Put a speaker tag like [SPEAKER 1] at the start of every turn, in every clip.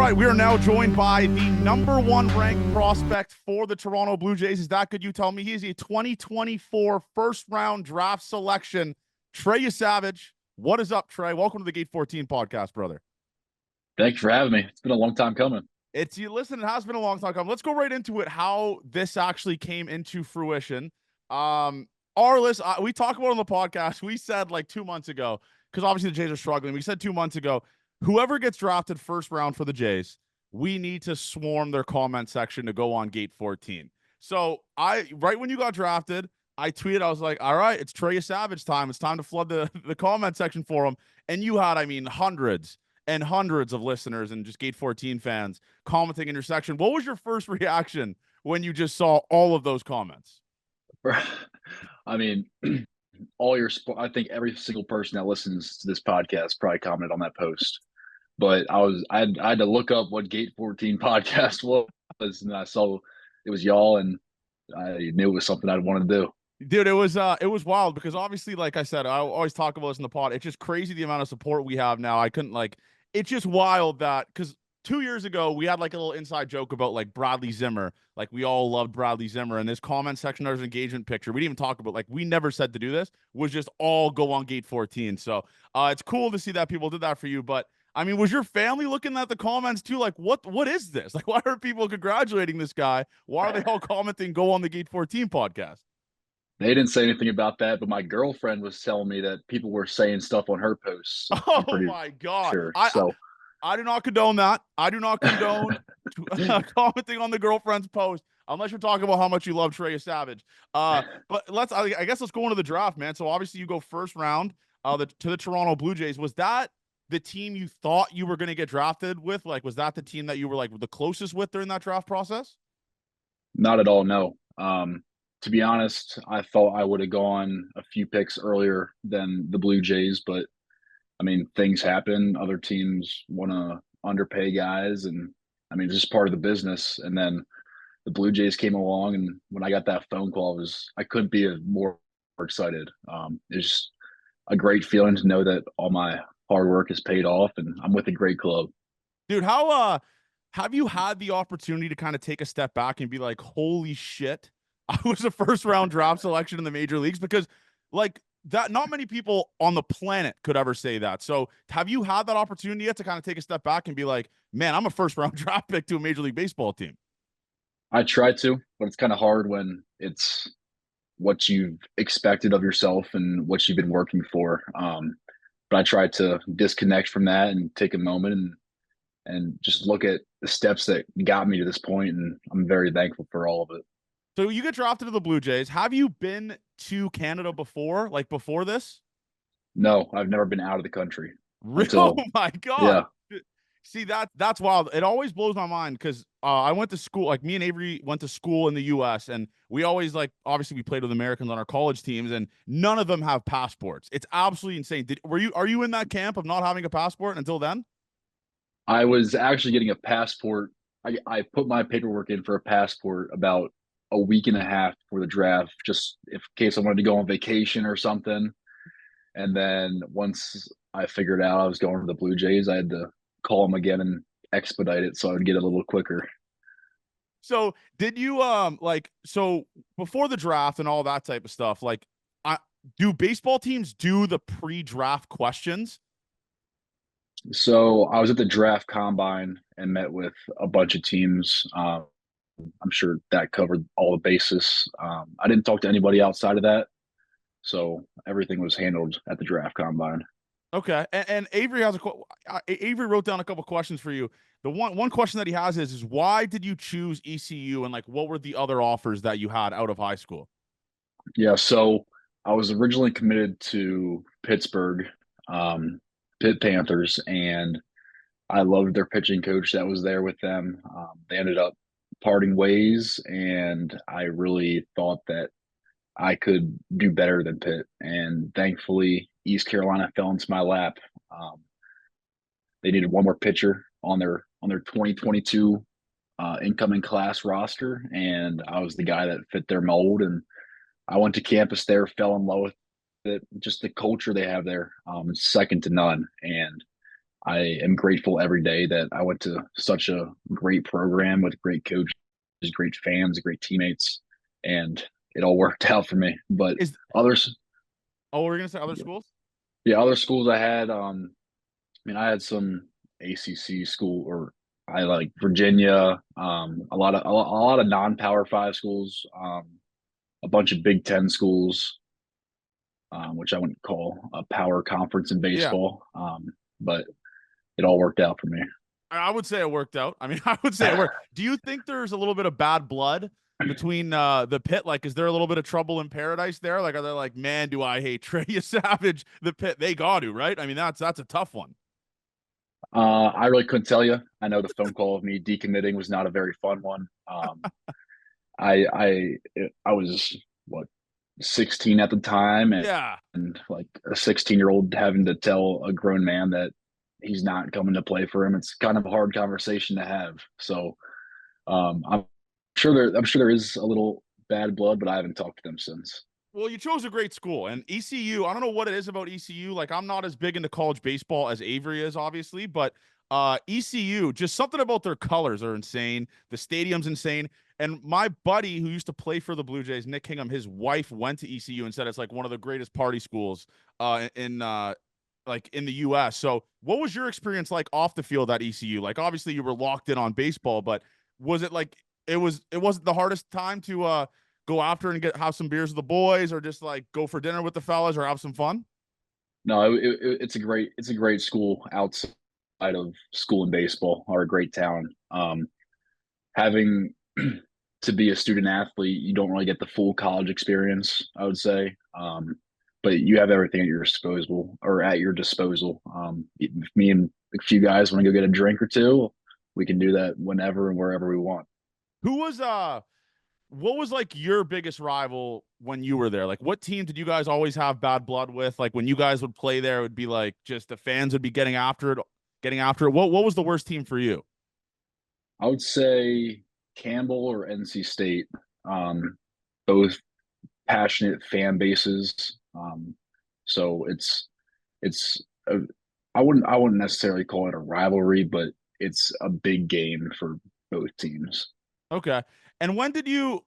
[SPEAKER 1] right, we are now joined by the number one ranked prospect for the Toronto Blue Jays. Is that good? You tell me. He is a 2024 first round draft selection. Trey Yesavage. What is up, Trey? Welcome to the Gate 14 podcast, brother.
[SPEAKER 2] Thank you for having me. It's been a long time coming.
[SPEAKER 1] Listen, it has been a long time coming. Let's go right into it, how this actually came into fruition. Our list, we talked about it on the podcast. We said like 2 months ago, because obviously the Jays are struggling. We said 2 months ago, whoever gets drafted first round for the Jays, we need to swarm their comment section to go on Gate 14. So right when you got drafted, I tweeted, I was like, all right, it's Trey Yesavage time. It's time to flood the comment section for him. And you had, I mean, hundreds and hundreds of listeners and just Gate 14 fans commenting in your section. What was your first reaction when you just saw all of those comments?
[SPEAKER 2] I mean, I think every single person that listens to this podcast probably commented on that post. But I had to look up what Gate 14 podcast was, and I saw it was y'all, and I knew it was something I'd want to do.
[SPEAKER 1] Dude, it was wild because obviously, like I said, I always talk about this in the pod. It's just crazy the amount of support we have now. It's just wild that because 2 years ago we had like a little inside joke about like Bradley Zimmer. Like we all loved Bradley Zimmer, and this comment section, there's an engagement picture. We didn't even talk about, like, we never said to do this, was just all go on Gate 14. So it's cool to see that people did that for you. But I mean, was your family looking at the comments too? Like, what is this? Like, why are people congratulating this guy? Why are they all commenting go on the Gate 14 podcast?
[SPEAKER 2] They didn't say anything about that, but my girlfriend was telling me that people were saying stuff on her posts. I'm
[SPEAKER 1] Oh
[SPEAKER 2] pretty
[SPEAKER 1] my God.
[SPEAKER 2] sure.
[SPEAKER 1] I do not condone that. I do not condone commenting on the girlfriend's post unless you're talking about how much you love Trey Yesavage. But I guess let's go into the draft, man. So obviously you go first round to the Toronto Blue Jays. Was that the team you thought you were going to get drafted with? Like, was that the team that you were like the closest with during that draft process?
[SPEAKER 2] Not at all, no. To be honest, I thought I would have gone a few picks earlier than the Blue Jays, but I mean, things happen. Other teams want to underpay guys, and I mean, it's just part of the business. And then the Blue Jays came along, and when I got that phone call, I couldn't be more excited. It's just a great feeling to know that all my hard work is paid off, and I'm with a great club.
[SPEAKER 1] Dude, how have you had the opportunity to kind of take a step back and be like, holy shit, I was a first round draft selection in the major leagues? Because like that, not many people on the planet could ever say that. So have you had that opportunity yet to kind of take a step back and be like, man, I'm a first round draft pick to a Major League Baseball team?
[SPEAKER 2] I try to, but it's kind of hard when it's what you've expected of yourself and what you've been working for. But I try to disconnect from that and take a moment and just look at the steps that got me to this point, and I'm very thankful for all of it.
[SPEAKER 1] So you get drafted to the Blue Jays. Have you been to Canada before, like before this?
[SPEAKER 2] No, I've never been out of the country
[SPEAKER 1] Oh
[SPEAKER 2] until,
[SPEAKER 1] my God.
[SPEAKER 2] yeah.
[SPEAKER 1] See, that's wild. It always blows my mind because I went to school, like me and Avery went to school in the US, and we always, like, obviously we played with Americans on our college teams, and none of them have passports. It's absolutely insane. Are you in that camp of not having a passport until then?
[SPEAKER 2] I was actually getting a passport. I put my paperwork in for a passport about a week and a half before the draft, just in case I wanted to go on vacation or something. And then once I figured out I was going to the Blue Jays, I had to call them again and expedite it so I would get it a little quicker.
[SPEAKER 1] So did you so before the draft and all that type of stuff, like, do baseball teams do the pre-draft questions?
[SPEAKER 2] So I was at the draft combine and met with a bunch of teams. I'm sure that covered all the bases. I didn't talk to anybody outside of that, so everything was handled at the draft combine.
[SPEAKER 1] Okay, and Avery has Avery wrote down a couple questions for you. The one question that he has is why did you choose ECU, and like what were the other offers that you had out of high school?
[SPEAKER 2] Yeah, so I was originally committed to Pittsburgh, um, Pitt Panthers, and I loved their pitching coach that was there with them. They ended up parting ways, and I really thought that I could do better than Pitt. And thankfully, East Carolina fell into my lap. Um, they needed one more pitcher on their 2022 incoming class roster, and I was the guy that fit their mold. And I went to campus there, fell in love with it. Just the culture they have there, is second to none. And I am grateful every day that I went to such a great program with great coaches, great fans, great teammates, and it all worked out for me. But
[SPEAKER 1] Is
[SPEAKER 2] others,
[SPEAKER 1] oh, we're gonna say other schools?
[SPEAKER 2] yeah, other schools I had, I mean, I had some ACC school, or I like Virginia, a lot of non-power five schools, a bunch of Big Ten schools, which I wouldn't call a power conference in
[SPEAKER 1] Yeah.
[SPEAKER 2] baseball. But it all worked out for me.
[SPEAKER 1] I would say it worked out. I mean, I would say it worked. Do you think there's a little bit of bad blood between the pit? Like, is there a little bit of trouble in paradise there? Like, are they like, man, do I hate Trey Yesavage, the pit? They got to, right? I mean, that's a tough one.
[SPEAKER 2] I really couldn't tell you. I know the phone call of me decommitting was not a very fun one. I was what 16 at the time,
[SPEAKER 1] Yeah.
[SPEAKER 2] and like a 16-year-old having to tell a grown man that he's not coming to play for him. It's kind of a hard conversation to have. So I'm sure there is a little bad blood, but I haven't talked to them since.
[SPEAKER 1] Well, you chose a great school, and ECU. I don't know what it is about ECU. Like, I'm not as big into college baseball as Avery is, obviously, but ECU, just something about their colors are insane. The stadium's insane. And my buddy who used to play for the Blue Jays, Nick Kingham, his wife went to ECU and said it's like one of the greatest party schools in like in the US. So, what was your experience like off the field at ECU? Like, obviously you were locked in on baseball, but was it like it wasn't the hardest time to go after and get have some beers with the boys, or just like go for dinner with the fellas, or have some fun?
[SPEAKER 2] No, it's a great school outside of school and baseball, or a great town. Having to be a student athlete, you don't really get the full college experience, I would say. But you have everything at your disposal. If me and a few guys want to go get a drink or two, we can do that whenever and wherever we want.
[SPEAKER 1] Who was what was like your biggest rival when you were there? Like, what team did you guys always have bad blood with? Like, when you guys would play there, it would be like just the fans would be getting after it, getting after it. What was the worst team for you?
[SPEAKER 2] I would say Campbell or NC State, both passionate fan bases. So it's a, I wouldn't necessarily call it a rivalry, but it's a big game for both teams.
[SPEAKER 1] Okay. And when did you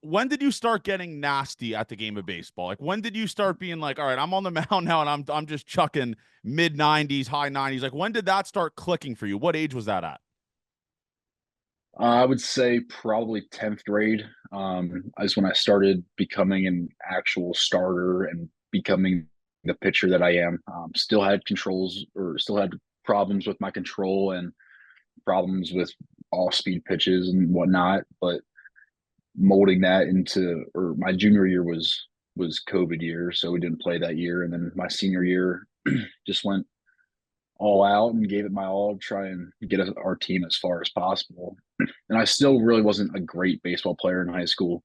[SPEAKER 1] start getting nasty at the game of baseball? Like, when did you start being like, all right, I'm on the mound now and I'm just chucking mid 90s, high 90s. Like, when did that start clicking for you? What age was that at?
[SPEAKER 2] I would say probably 10th grade is when I started becoming an actual starter and becoming the pitcher that I am. Still had problems with my control and problems with off speed pitches and whatnot, but molding that into, or my junior year was COVID year, so we didn't play that year, and then my senior year just went all out and gave it my all to try and get our team as far as possible. And I still really wasn't a great baseball player in high school.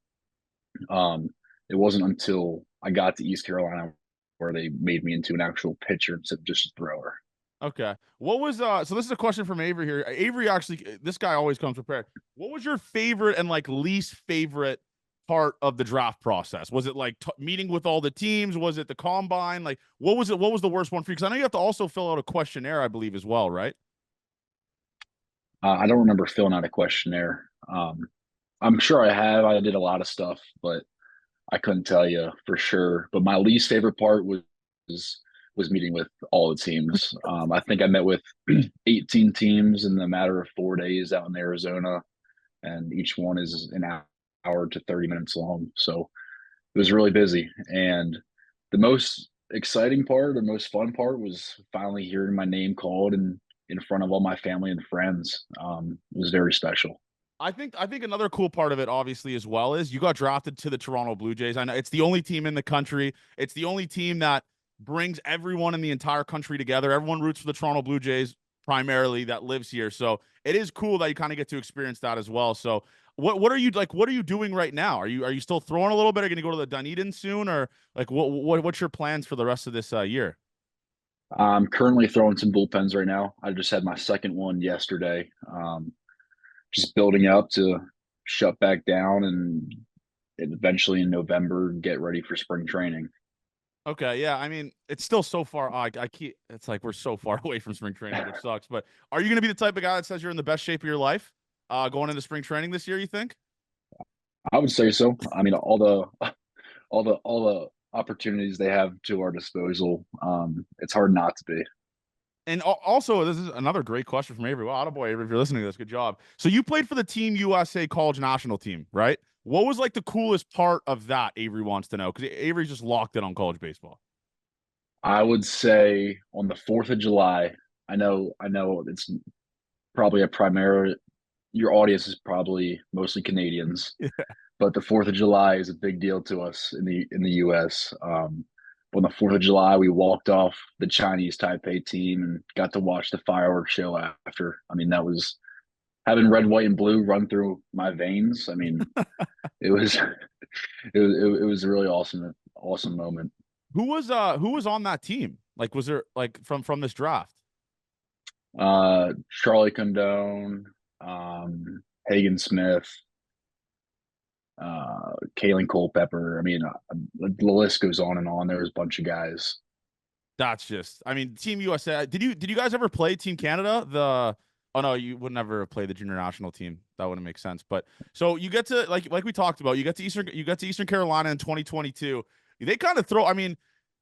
[SPEAKER 2] It wasn't until I got to East Carolina where they made me into an actual pitcher instead of just a thrower.
[SPEAKER 1] Okay. What was so this is a question from Avery here. Avery actually this guy always comes prepared. What was your favorite and like least favorite part of the draft process? Was it like meeting with all the teams? Was it the combine? Like what was it? What was the worst one for you? Because I know you have to also fill out a questionnaire, I believe, as well, right?
[SPEAKER 2] I don't remember filling out a questionnaire. I'm sure I have. I did a lot of stuff, but I couldn't tell you for sure. But my least favorite part was meeting with all the teams. I think I met with 18 teams in the matter of 4 days out in Arizona, and each one is an hour to 30 minutes long. So it was really busy. And the most exciting part, the most fun part, was finally hearing my name called and in front of all my family and friends. It was very special.
[SPEAKER 1] I think another cool part of it, obviously, as well, is you got drafted to the Toronto Blue Jays. I know it's the only team in the country. It's the only team that brings everyone in the entire country together. Everyone roots for the Toronto Blue Jays primarily that lives here. So it is cool that you kind of get to experience that as well. So what are you like? What are you doing right now? Are you still throwing a little bit? Are you going to go to the Dunedin soon, or like what's your plans for the rest of this year?
[SPEAKER 2] I'm currently throwing some bullpens right now. I just had my second one yesterday. Just building up to shut back down and eventually in November get ready for spring training.
[SPEAKER 1] Okay, yeah. I mean, it's still so far. I keep. It's like we're so far away from spring training, which sucks. But are you going to be the type of guy that says you're in the best shape of your life, going into spring training this year? You think?
[SPEAKER 2] I would say so. I mean, all the opportunities they have to our disposal, it's hard not to be.
[SPEAKER 1] And also, this is another great question from Avery. Well, boy, Avery, if you're listening to this, good job. So you played for the Team USA College National Team, right? What was like the coolest part of that? Avery wants to know because Avery's just locked in on college baseball.
[SPEAKER 2] I would say on the 4th of July, I know it's probably a primary your audience is probably mostly Canadians, but the 4th of July is a big deal to us in the US. On the 4th of July, we walked off the Chinese Taipei team and got to watch the fireworks show after. I mean, that was having red, white, and blue run through my veins. I mean, it was it was a really awesome moment.
[SPEAKER 1] Who was on that team? Like, was there like from this draft?
[SPEAKER 2] Charlie Condone, Hagen Smith, Kalen Culpepper. I mean, the list goes on and on. There was a bunch of guys.
[SPEAKER 1] That's just, I mean, Team USA. Did you guys ever play Team Canada? The oh no, you would never play the junior national team. That wouldn't make sense. But so you get to like we talked about, you get to Eastern Carolina in 2022. They kind of throw. I mean,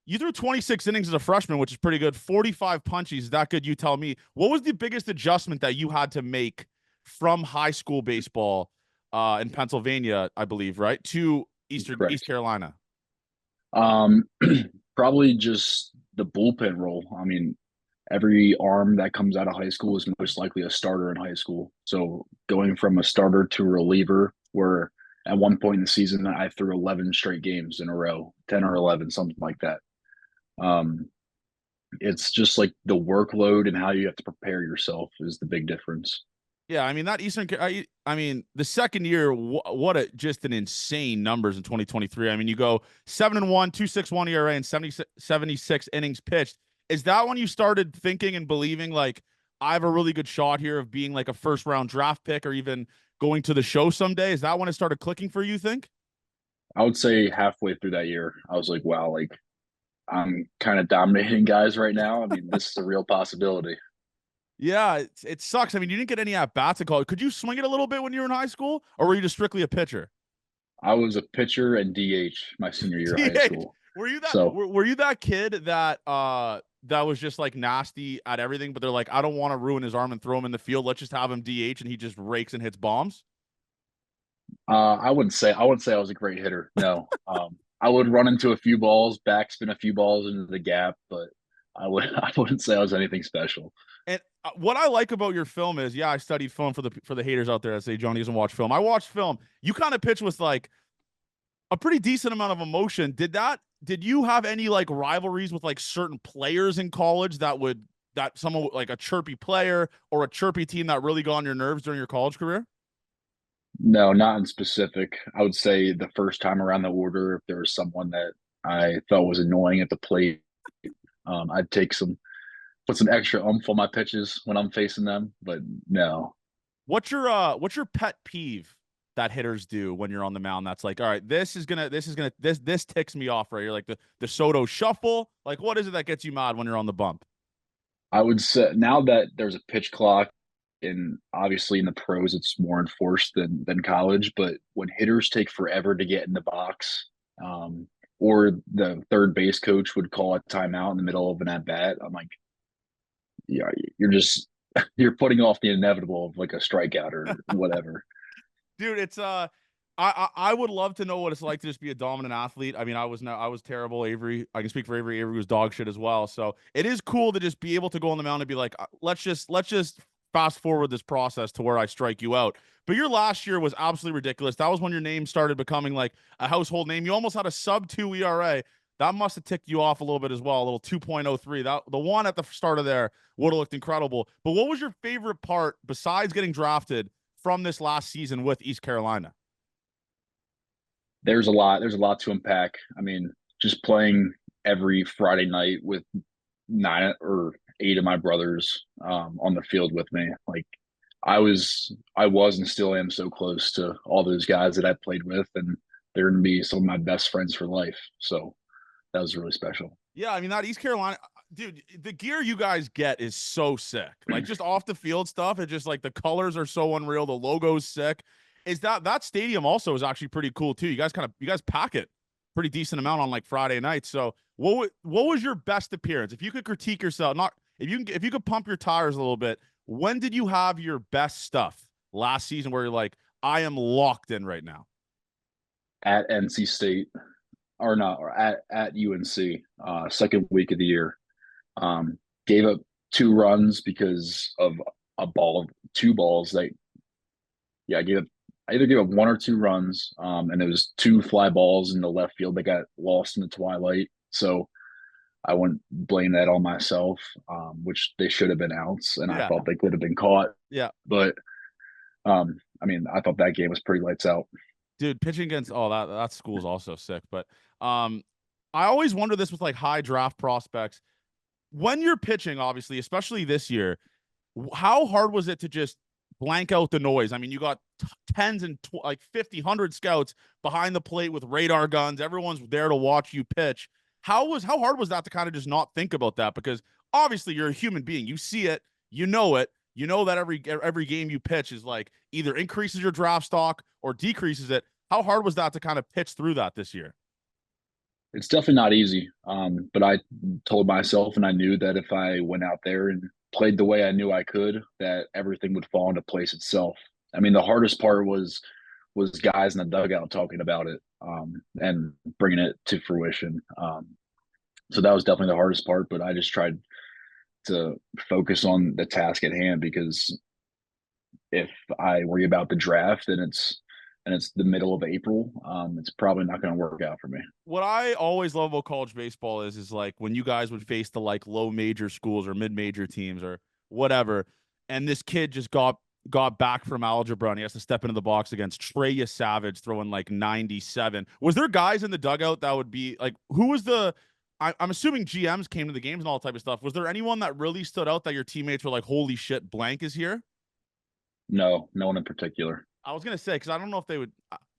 [SPEAKER 1] you threw 26 innings as a freshman, which is pretty good. 45 punchies. Is that good? You tell me. What was the biggest adjustment that you had to make from high school baseball in Pennsylvania, I believe, right, to East
[SPEAKER 2] Correct.
[SPEAKER 1] Carolina?
[SPEAKER 2] Um, Probably just the bullpen role. I mean, every arm that comes out of high school is most likely a starter in high school. So going from a starter to a reliever, where at one point in the season I threw 11 straight games in a row, 10 or 11, something like that. Um, it's just like the workload and how you have to prepare yourself is the big difference.
[SPEAKER 1] Yeah, I mean that I mean the second year, what a just an insane numbers in 2023. I mean you go 7-1, 2.61 ERA, and 76 innings pitched. Is that when you started thinking and believing like I have a really good shot here of being like a first round draft pick or even going to the show someday? Is that when it started clicking for you? You think?
[SPEAKER 2] I would say halfway through that year, I was like, wow, like I'm kind of dominating guys right now. I mean, this is a real possibility.
[SPEAKER 1] Yeah, it sucks. I mean, you didn't get any at bats at college. Could you swing it a little bit when you were in high school, or were you just strictly a pitcher?
[SPEAKER 2] I was a pitcher and DH my senior year of high
[SPEAKER 1] DH.
[SPEAKER 2] school.
[SPEAKER 1] Were you that
[SPEAKER 2] So
[SPEAKER 1] were you that kid that was just like nasty at everything, but they're like, I don't want to ruin his arm and throw him in the field. Let's just have him DH and he just rakes and hits bombs.
[SPEAKER 2] I wouldn't say I was a great hitter. No. I would run into a few balls, backspin a few balls into the gap, but I wouldn't say I was anything special.
[SPEAKER 1] And what I like about your film is, yeah, I studied film for the haters out there that say Johnny doesn't watch film. I watched film. You kind of pitch with like a pretty decent amount of emotion. Did you have any like rivalries with like certain players in college that someone like a chirpy player or a chirpy team that really got on your nerves during your college career?
[SPEAKER 2] No, not in specific. I would say the first time around the order, if there was someone that I felt was annoying at the plate, I'd put some extra oomph on my pitches when I'm facing them. But no,
[SPEAKER 1] What's your pet peeve that hitters do when you're on the mound that's like, all right, this ticks me off, right? You're like the Soto shuffle. Like what is it that gets you mad when you're on the bump?
[SPEAKER 2] I would say now that there's a pitch clock, and obviously in the pros it's more enforced than college, but when hitters take forever to get in the box, or the third base coach would call a timeout in the middle of an at bat, I'm like, yeah, you're just you're putting off the inevitable of like a strikeout or whatever.
[SPEAKER 1] Dude, it's I would love to know what it's like to just be a dominant athlete. I mean, I was terrible. Avery, I can speak for Avery. Avery was dog shit as well. So it is cool to just be able to go on the mound and be like, let's just fast forward this process to where I strike you out. But your last year was absolutely ridiculous. That was when your name started becoming like a household name. You almost had a sub 2 ERA. That must have ticked you off a little bit as well, a little 2.03. That the one at the start of there would have looked incredible. But what was your favorite part besides getting drafted from this last season with East Carolina?
[SPEAKER 2] There's a lot to unpack. I mean, just playing every Friday night with 9 or 8 of my brothers on the field with me. Like I was and still am so close to all those guys that I played with, and they're gonna be some of my best friends for life. So that was really special.
[SPEAKER 1] Yeah, I mean that East Carolina dude, the gear you guys get is so sick. Like just off the field stuff, it just like the colors are so unreal. The logo's sick. Is that stadium also is actually pretty cool too. You guys pack it pretty decent amount on like Friday nights. So what was your best appearance? If you could critique yourself, not if you could pump your tires a little bit, when did you have your best stuff last season where you're like, I am locked in right now?
[SPEAKER 2] At NC State, or not, or at UNC, second week of the year. Gave up 2 runs because of a ball, 2 balls that, yeah, I either gave up 1 or 2 runs, and it was 2 fly balls in the left field that got lost in the twilight. So I wouldn't blame that on myself, which they should have been outs, and I
[SPEAKER 1] Yeah.
[SPEAKER 2] thought they could have been caught.
[SPEAKER 1] Yeah.
[SPEAKER 2] But I mean, I thought that game was pretty lights out.
[SPEAKER 1] Dude, pitching against that school's also sick. But I always wonder this with like high draft prospects. When you're pitching, obviously, especially this year, how hard was it to just blank out the noise? I mean, you got tens and like 50, 100 scouts behind the plate with radar guns. Everyone's there to watch you pitch. How hard was that to kind of just not think about that? Because obviously you're a human being. You see it, you know it. You know that every game you pitch is like either increases your draft stock or decreases it. How hard was that to kind of pitch through that this year?
[SPEAKER 2] It's definitely not easy. But I told myself, and I knew that if I went out there and played the way I knew I could, that everything would fall into place itself. I mean, the hardest part was guys in the dugout talking about it, and bringing it to fruition. So that was definitely the hardest part. But I just tried to focus on the task at hand, because if I worry about the draft and it's the middle of April, it's probably not going to work out for me.
[SPEAKER 1] What I always love about college baseball is like when you guys would face the like low major schools or mid major teams or whatever, and this kid just got back from algebra and he has to step into the box against Trey Yesavage throwing like 97. Was there guys in the dugout that would be like who was the I'm assuming GMs came to the games and all that type of stuff. Was there anyone that really stood out that your teammates were like, holy shit, blank is here?
[SPEAKER 2] No, no one in particular.
[SPEAKER 1] I was gonna say because I don't know if they would.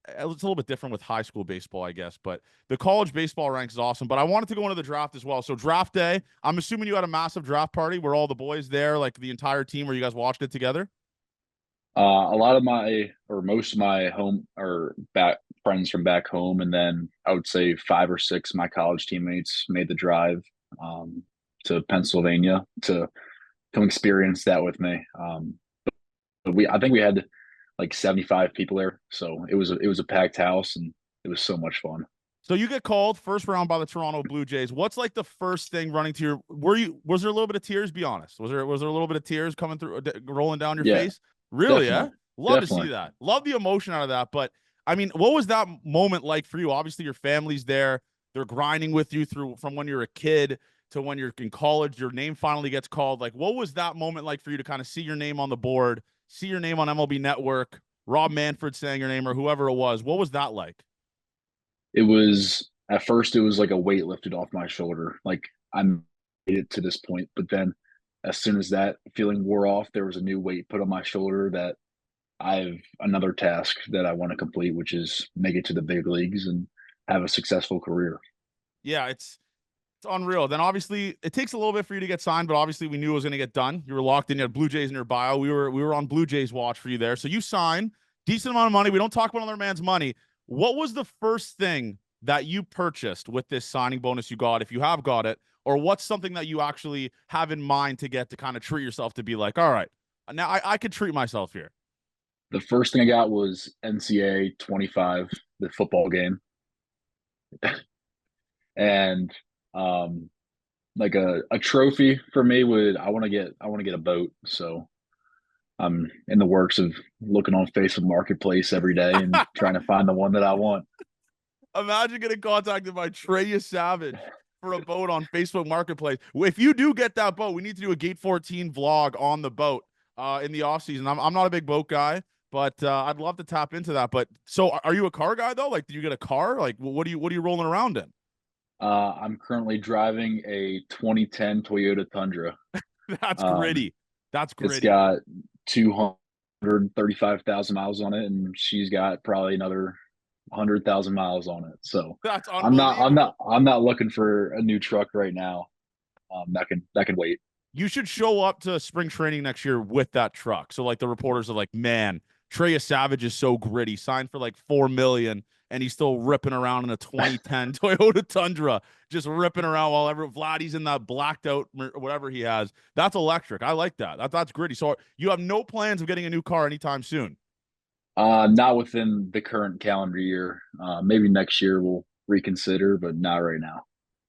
[SPEAKER 1] It's a little bit different with high school baseball, I guess, but the college baseball ranks is awesome. But I wanted to go into the draft as well. So draft day, I'm assuming you had a massive draft party where all the boys there, like the entire team, where you guys watched it together.
[SPEAKER 2] A lot of my, or most of my home or back friends from back home, and then I would say 5 or 6 of my college teammates made the drive, to Pennsylvania to come experience that with me. But I think we had like 75 people there, so it was a packed house, and it was so much fun.
[SPEAKER 1] So you get called first round by the Toronto Blue Jays. What's like the first thing running to your? Was there a little bit of tears? Be honest. Was there a little bit of tears coming through, rolling down your
[SPEAKER 2] Yeah,
[SPEAKER 1] face? Really? Yeah.
[SPEAKER 2] definitely,
[SPEAKER 1] Love to see
[SPEAKER 2] definitely.
[SPEAKER 1] that. Love the emotion out of that. But I mean, what was that moment like for you? Obviously, your family's there. They're grinding with you through from when you're a kid to when you're in college. Your name finally gets called. Like, what was that moment like for you to kind of see your name on the board, see your name on MLB Network, Rob Manfred saying your name or whoever it was? What was that like?
[SPEAKER 2] It was, at first it was like a weight lifted off my shoulder. Like, I made it to this point, but then as soon as that feeling wore off, there was a new weight put on my shoulder that I have another task that I want to complete, which is make it to the big leagues and have a successful career.
[SPEAKER 1] Yeah, it's unreal. Then obviously it takes a little bit for you to get signed, but obviously we knew it was going to get done. You were locked in. You had Blue Jays in your bio. We were on Blue Jays watch for you there. So you sign decent amount of money. We don't talk about another man's money. What was the first thing that you purchased with this signing bonus you got, if you have got it, or what's something that you actually have in mind to get to kind of treat yourself to be like, all right, now I could treat myself here.
[SPEAKER 2] The first thing I got was NCAA 25, the football game, and um, like a trophy for me would, I want to get a boat. So I'm in the works of looking on Facebook Marketplace every day and trying to find the one that I want.
[SPEAKER 1] Imagine getting contacted by Trey Yesavage for a boat on Facebook Marketplace. If you do get that boat, we need to do a Gate 14 vlog on the boat in the offseason. I'm not a big boat guy, but I'd love to tap into that. But so are you a car guy though? Like, did you get a car? Like, what are you rolling around in?
[SPEAKER 2] I'm currently driving a 2010 Toyota Tundra.
[SPEAKER 1] That's
[SPEAKER 2] Um,
[SPEAKER 1] gritty. That's
[SPEAKER 2] it's
[SPEAKER 1] gritty.
[SPEAKER 2] got 235,000 miles on it, and she's got probably another. 100,000 miles on it. So
[SPEAKER 1] That's
[SPEAKER 2] I'm not I'm not
[SPEAKER 1] unbelievable.
[SPEAKER 2] I'm not looking for a new truck right now. That can wait.
[SPEAKER 1] You should show up to spring training next year with that truck. So like the reporters are like, man, Trey Yesavage is so gritty. Signed for like 4 million, and he's still ripping around in a 2010 Toyota Tundra, just ripping around while Vladdy's in that blacked out whatever he has. That's electric. I like that. That's gritty. So you have no plans of getting a new car anytime soon.
[SPEAKER 2] Not within the current calendar year. Maybe next year we'll reconsider, but not right now.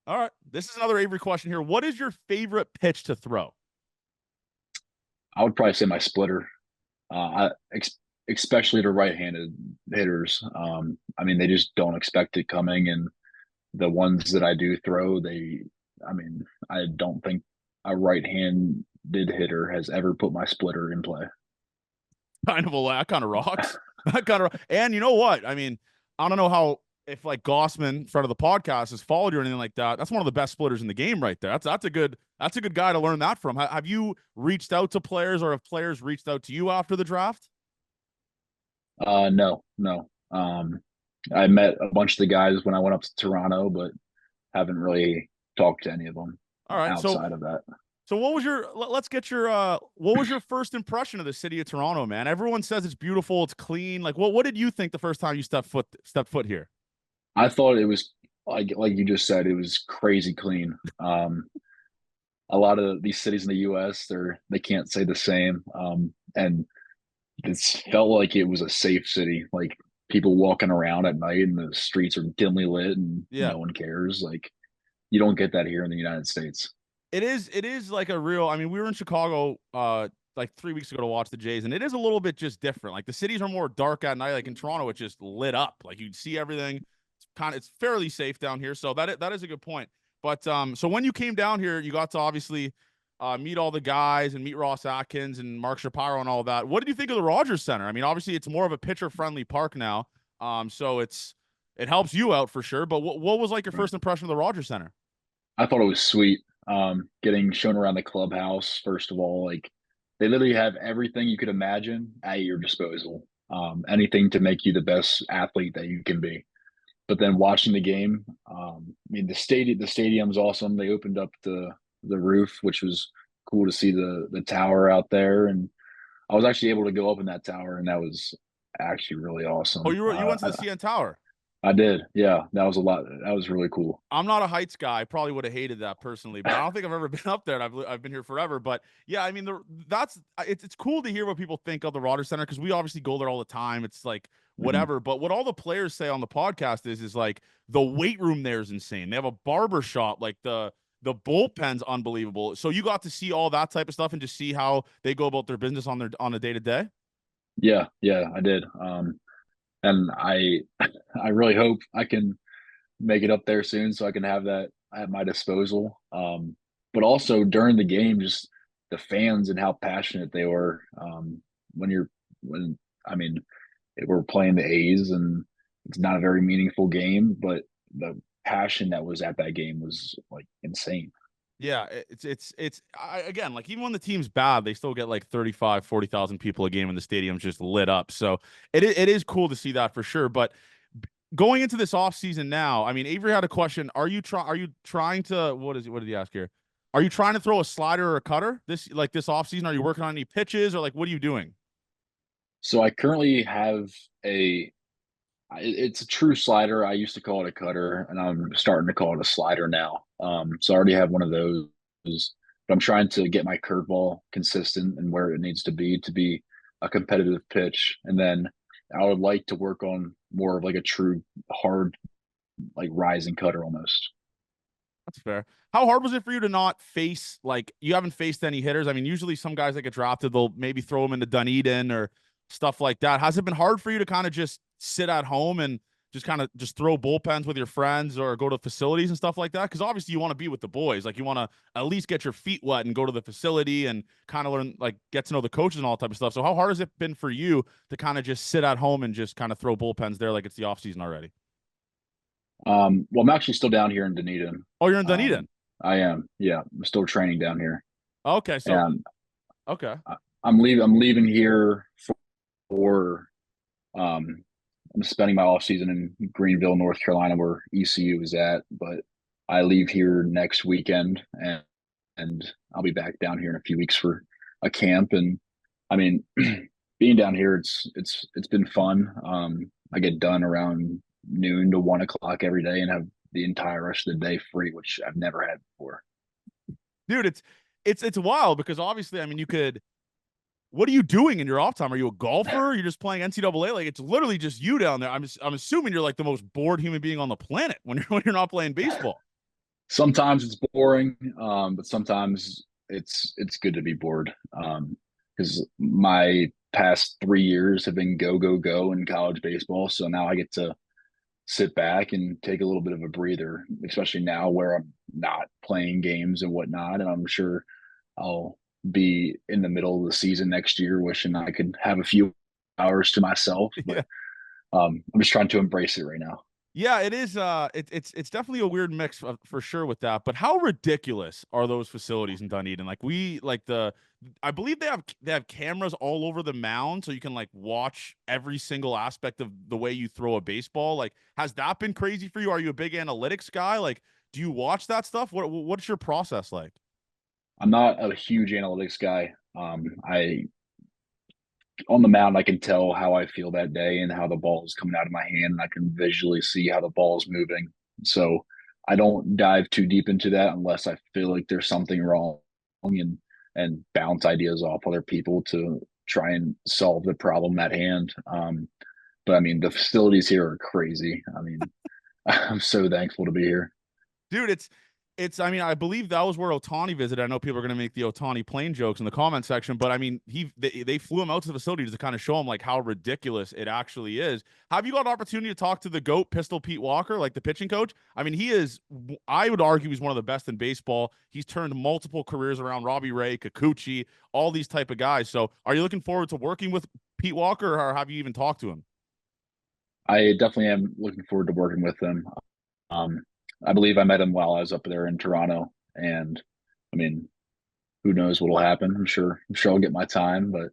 [SPEAKER 1] All right. This is another Avery question here. What is your favorite pitch to throw?
[SPEAKER 2] I would probably say my splitter. Especially to right-handed hitters. I mean, they just don't expect it coming, and the ones that I do throw, I mean, I don't think a right-handed hitter has ever put my splitter in play.
[SPEAKER 1] Kind of that kind of rocks. That kind of, and you know what? I mean, I don't know how if like Gossman, friend of the podcast, has followed you or anything like that. That's one of the best splitters in the game, right there. That's a good guy to learn that from. Have you reached out to players, or have players reached out to you after the draft?
[SPEAKER 2] No, no. I met a bunch of the guys when I went up to Toronto, but haven't really talked to any of them
[SPEAKER 1] All right, so
[SPEAKER 2] outside of that.
[SPEAKER 1] what was your let's get your what was your first impression of the city of Toronto, man? Everyone says it's beautiful, it's clean. Like what did you think the first time you stepped foot here?
[SPEAKER 2] I thought it was like you just said, it was crazy clean. A lot of these cities in the U.S. they can't say the same, and it felt like it was a safe city. Like people walking around at night and the streets are dimly lit and
[SPEAKER 1] Yeah.
[SPEAKER 2] no one cares. Like you don't get that here in the United States.
[SPEAKER 1] It is like a real, I mean, we were in Chicago like 3 weeks ago to watch the Jays, and it is a little bit just different. Like the cities are more dark at night. Like in Toronto, it's just lit up. Like you'd see everything. It's fairly safe down here. So that is a good point. But so when you came down here, you got to obviously meet all the guys and meet Ross Atkins and Mark Shapiro and all that. What did you think of the Rogers Center? I mean, obviously it's more of a pitcher friendly park now. So it helps you out for sure. But what was like your
[SPEAKER 2] Right.
[SPEAKER 1] first impression of the Rogers Center?
[SPEAKER 2] I thought it was sweet. Getting shown around the clubhouse, first of all, like they literally have everything you could imagine at your disposal. Anything to make you the best athlete that you can be. But then watching the game, I mean the stadium's awesome. They opened up the roof, which was cool to see the tower out there, and I was actually able to go up in that tower, and that was actually really
[SPEAKER 1] Oh,
[SPEAKER 2] awesome.
[SPEAKER 1] you went to the CN Tower.
[SPEAKER 2] I did, yeah, that was a lot. That was really cool.
[SPEAKER 1] I'm not a heights guy. I probably would have hated that personally, but I don't think I've ever been up there. And I've been here forever. But yeah, I mean, it's cool to hear what people think of the Rogers Center because we obviously go there all the time. It's like
[SPEAKER 2] Mhm.
[SPEAKER 1] whatever. But what all the players say on the podcast is like the weight room there is insane. They have a barber shop, like the bullpen's unbelievable. So you got to see all that type of stuff and just see how they go about their business on a day to day.
[SPEAKER 2] Yeah, yeah, I did. And I really hope I can make it up there soon so I can have that at my disposal. But also during the game, just the fans and how passionate they were. When you're when I mean, we're playing the A's and it's not a very meaningful game, but the passion that was at that game was like insane.
[SPEAKER 1] Yeah, again, like even when the team's bad, they still get like 35, 40,000 people a game and the stadium's just lit up. So it is cool to see that for sure. But going into this offseason now, I mean, Avery had a question. Are you trying to what did he ask here? Are you trying to throw a slider or a cutter this offseason? Are you working on any pitches or like what are you doing?
[SPEAKER 2] So I currently have it's a true slider. I used to call it a cutter, and I'm starting to call it a slider now. So I already have one of those, but I'm trying to get my curveball consistent and where it needs to be a competitive pitch. And then I would like to work on more of like a true hard, like rising cutter almost.
[SPEAKER 1] That's fair. How hard was it for you to not face like you haven't faced any hitters? I mean, usually some guys that get drafted, they'll maybe throw them into Dunedin or stuff like that. Has it been hard for you to kind of just sit at home and just kind of just throw bullpens with your friends or go to facilities and stuff like that? Because obviously you want to be with the boys. Like you want to at least get your feet wet and go to the facility and kind of learn, like get to know the coaches and all that type of stuff. So how hard has it been for you to kind of just sit at home and just kind of throw bullpens there like it's the off season already?
[SPEAKER 2] Well, I'm actually still down here in Dunedin.
[SPEAKER 1] Oh, you're in Dunedin.
[SPEAKER 2] Um, I am, yeah, I'm still training down here,
[SPEAKER 1] Okay, so
[SPEAKER 2] and
[SPEAKER 1] okay.
[SPEAKER 2] I'm leaving here for um I'm spending my off season in Greenville, North Carolina, where ECU is at. But I leave here next weekend, and I'll be back down here in a few weeks for a camp. And I mean, being down here, it's been fun. I get done around noon to 1 o'clock every day, and have the entire rest of the day free, which I've never had before.
[SPEAKER 1] Dude, it's wild because obviously, I mean, you could. What are you doing in your off time? Are you a golfer? You're just playing NCAA? Like it's literally just you down there. I'm assuming you're like the most bored human being on the planet when you're not playing baseball.
[SPEAKER 2] Sometimes it's boring, but sometimes it's good to be bored. Because my past 3 years have been go go go in college baseball, so now I get to sit back and take a little bit of a breather, especially now where I'm not playing games and whatnot. And I'm sure I'll be in the middle of the season next year, wishing I could have a few hours to myself.
[SPEAKER 1] Yeah.
[SPEAKER 2] But I'm just trying to embrace it right now.
[SPEAKER 1] Yeah, it is. It's definitely a weird mix for sure with that. But how ridiculous are those facilities in Dunedin? Like I believe they have cameras all over the mound, so you can like watch every single aspect of the way you throw a baseball. Like, has that been crazy for you? Are you a big analytics guy? Like, do you watch that stuff? What's your process like?
[SPEAKER 2] I'm not a huge analytics guy. I on the mound, I can tell how I feel that day and how the ball is coming out of my hand, and I can visually see how the ball is moving. So I don't dive too deep into that unless I feel like there's something wrong, and bounce ideas off other people to try and solve the problem at hand. But I mean, the facilities here are crazy. I mean, I'm so thankful to be here.
[SPEAKER 1] Dude, it's I mean, I believe that was where Otani visited. I know people are going to make the Otani plane jokes in the comment section, but I mean, they flew him out to the facility to kind of show him like how ridiculous it actually is. Have you got an opportunity to talk to the GOAT, Pistol Pete Walker, like the pitching coach? I mean, I would argue he's one of the best in baseball. He's turned multiple careers around, Robbie Ray, Kikuchi, all these type of guys. So are you looking forward to working with Pete Walker, or have you even talked to him?
[SPEAKER 2] I definitely am looking forward to working with him. Um, I believe I met him while I was up there in Toronto, and I mean, who knows what'll happen? I'm sure I'll get my time, but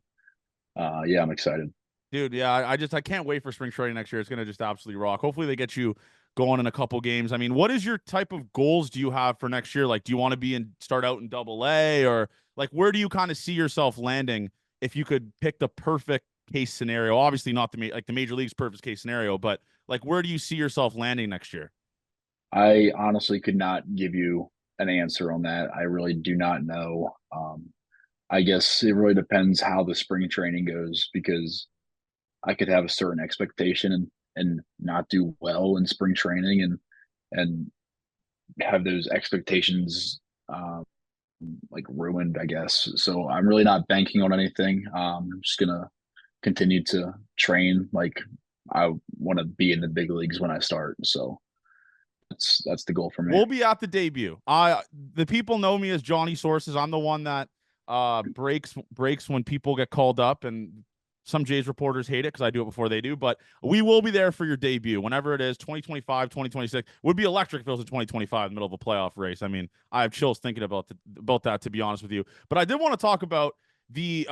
[SPEAKER 2] yeah, I'm excited.
[SPEAKER 1] Dude, yeah, I can't wait for spring training next year. It's gonna just absolutely rock. Hopefully they get you going in a couple games. I mean, what is your type of goals do you have for next year? Like, do you want to start out in double A, or like where do you kind of see yourself landing if you could pick the perfect case scenario? Obviously not the major league's perfect case scenario, but like where do you see yourself landing next year?
[SPEAKER 2] I honestly could not give you an answer on that. I really do not know. I guess it really depends how the spring training goes, because I could have a certain expectation and not do well in spring training, and have those expectations like ruined, I guess. So I'm really not banking on anything. I'm just gonna continue to train like I want to be in the big leagues when I start. So that's the goal for me.
[SPEAKER 1] We'll be at the debut. The people know me as Johnny Sources. I'm the one that breaks when people get called up, and some Jays reporters hate it because I do it before they do. But we will be there for your debut, whenever it is, 2025, 2026. Would be electric if it was in 2025, in the middle of a playoff race. I mean, I have chills thinking about that, to be honest with you. But I did want to talk about the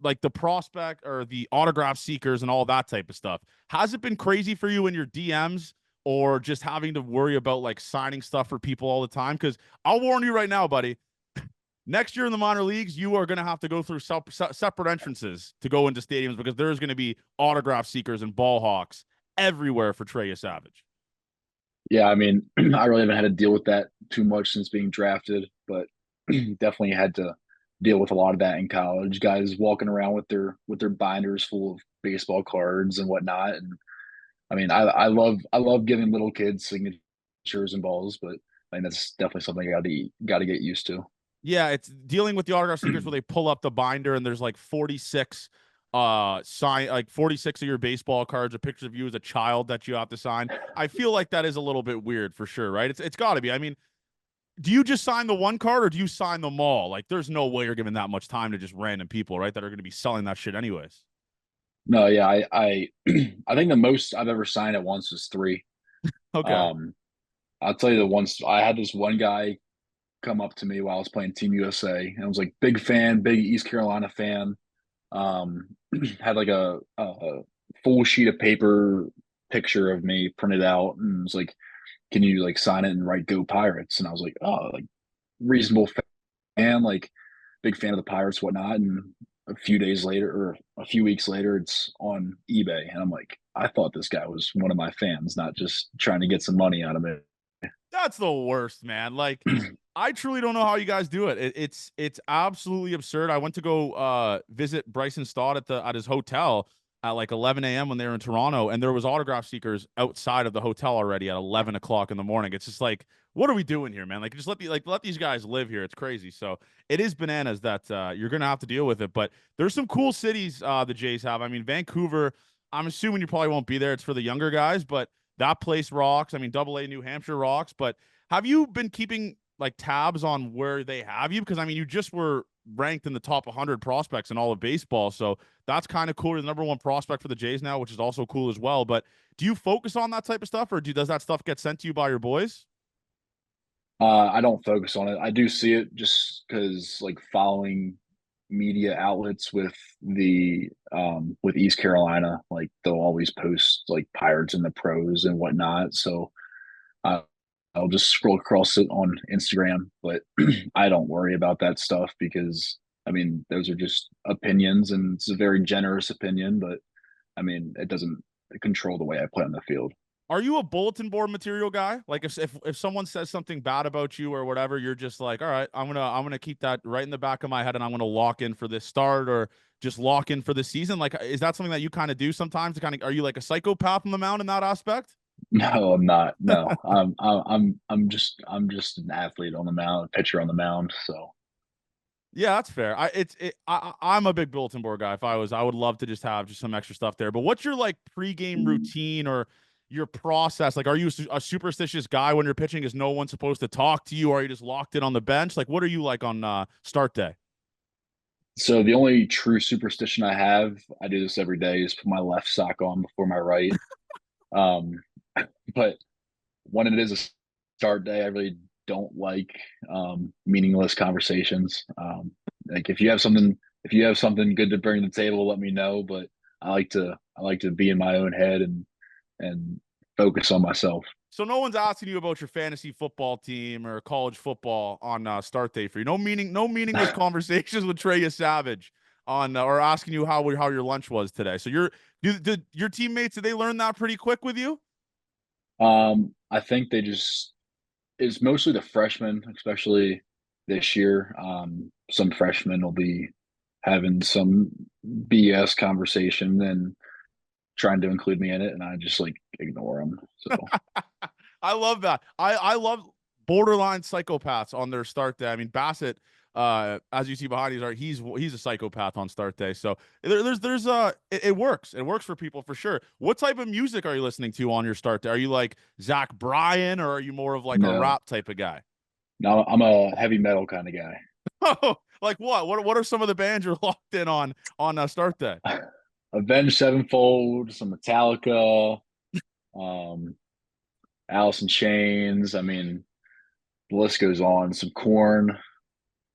[SPEAKER 1] like the prospect or the autograph seekers and all that type of stuff. Has it been crazy for you in your DMs, or just having to worry about like signing stuff for people all the time? Because I'll warn you right now, buddy, next year in the minor leagues, you are going to have to go through separate entrances to go into stadiums, because there's going to be autograph seekers and ball hawks everywhere for Trey Yesavage.
[SPEAKER 2] Yeah, I mean, I really haven't had to deal with that too much since being drafted, but definitely had to deal with a lot of that in college. Guys walking around with their binders full of baseball cards and whatnot. And I mean, I love giving little kids signatures and balls, but I mean that's definitely something I got to get used to.
[SPEAKER 1] Yeah, it's dealing with the autograph seekers where they pull up the binder and there's like 46 like 46 of your baseball cards or pictures of you as a child that you have to sign. I feel like that is a little bit weird for sure, right? It's got to be. I mean, do you just sign the one card, or do you sign them all? Like, there's no way you're giving that much time to just random people, right? That are going to be selling that shit anyways.
[SPEAKER 2] No, yeah, I I think the most I've ever signed at once was three.
[SPEAKER 1] Okay.
[SPEAKER 2] Um, I'll tell you the ones I had this one guy come up to me while I was playing Team USA, and I was like big fan, big East Carolina fan. Um, had like a full sheet of paper picture of me printed out and was like, "Can you like sign it and write Go Pirates?" And I was like, "Oh, like reasonable fan, like big fan of the Pirates, whatnot." And a few days later, or a few weeks later, it's on eBay, and I'm like, I thought this guy was one of my fans, not just trying to get some money out of it.
[SPEAKER 1] That's the worst, man. Like, I truly don't know how you guys do it. It's absolutely absurd. I went to go visit Bryson Stott at his hotel at like 11 a.m. when they were in Toronto, and there was autograph seekers outside of the hotel already at 11 o'clock in the morning. It's just like, what are we doing here, man? Like, just let these guys live here. It's crazy. So it is bananas that you're gonna have to deal with it. But there's some cool cities the Jays have. I mean, Vancouver. I'm assuming you probably won't be there. It's for the younger guys, but that place rocks. I mean, Double A New Hampshire rocks. But have you been keeping like tabs on where they have you? Because I mean, you just were ranked in the top 100 prospects in all of baseball, so that's kind of cool. You're the number one prospect for the Jays now, which is also cool as well. But do you focus on that type of stuff, or does that stuff get sent to you by your boys?
[SPEAKER 2] I don't focus on it. I do see it just because, like, following media outlets with East Carolina, like they'll always post like Pirates and the pros and whatnot. So I, I'll just scroll across it on Instagram, but I don't worry about that stuff because I mean those are just opinions, and it's a very generous opinion, but I mean it doesn't control the way I play on the field.
[SPEAKER 1] Are you a bulletin board material guy? Like if someone says something bad about you or whatever, you're just like, all right, I'm gonna keep that right in the back of my head, and I'm gonna lock in for this start or just lock in for this season. Like, is that something that you kind of do sometimes? To kind of, are you like a psychopath on the mound in that aspect?
[SPEAKER 2] No, I'm not. No, I'm just an athlete on the mound, a pitcher on the mound. So
[SPEAKER 1] Yeah, that's fair. I'm a big bulletin board guy. If I was, I would love to just have just some extra stuff there. But what's your like pregame routine or your process? Like, are you a superstitious guy when you're pitching? Is no one supposed to talk to you? Or are you just locked in on the bench? Like, what are you like on start day?
[SPEAKER 2] so the only true superstition I have, I do this every day, is put my left sock on before my right. Um, but when it is a start day, I really don't like meaningless conversations. Like if you have something good to bring to the table, let me know. But I like to be in my own head and focus on myself.
[SPEAKER 1] So no one's asking you about your fantasy football team or college football on start day for you. No meaningless conversations with Trey Yesavage on or asking you how your lunch was today. So did your teammates, did they learn that pretty quick with you?
[SPEAKER 2] I think they just it's mostly the freshmen, especially this year. Some freshmen will be having some BS conversation and trying to include me in it, and I just like ignore them. So
[SPEAKER 1] I love that. I love borderline psychopaths on their start day. I mean, Bassett, as you see behind he's a psychopath on start day. So it works. It works for people for sure. What type of music are you listening to on your start day? Are you like Zach Bryan or are you more of like a
[SPEAKER 2] no,
[SPEAKER 1] rap type of guy?
[SPEAKER 2] no, I'm a heavy metal kind of guy.
[SPEAKER 1] Oh, like what? What are some of the bands you're locked in on start day?
[SPEAKER 2] Avenged Sevenfold, some Metallica, um, Alice in Chains. I mean, the list goes on. Some Corn.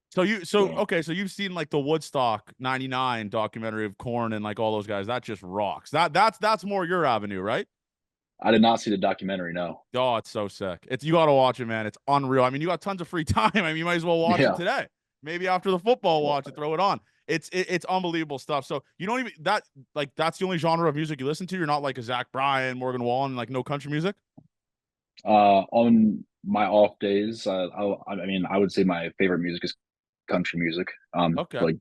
[SPEAKER 2] So
[SPEAKER 1] Okay, so you've seen like the Woodstock 99 documentary of Korn and like all those guys. That just rocks. That's more your avenue, right?
[SPEAKER 2] I did not see the documentary. No.
[SPEAKER 1] Oh, it's so sick. It's you got to watch it, man. It's unreal. I mean, you got tons of free time. I mean, you might as well watch it
[SPEAKER 2] Yeah.
[SPEAKER 1] today. Maybe after the football, watch it, throw it on. It's unbelievable stuff. So you don't even that's the only genre of music you listen to. You're not like a Zach Bryan, Morgan Wallen, like no country music.
[SPEAKER 2] On my off days, I mean, I would say my favorite music is country music,
[SPEAKER 1] Okay.
[SPEAKER 2] like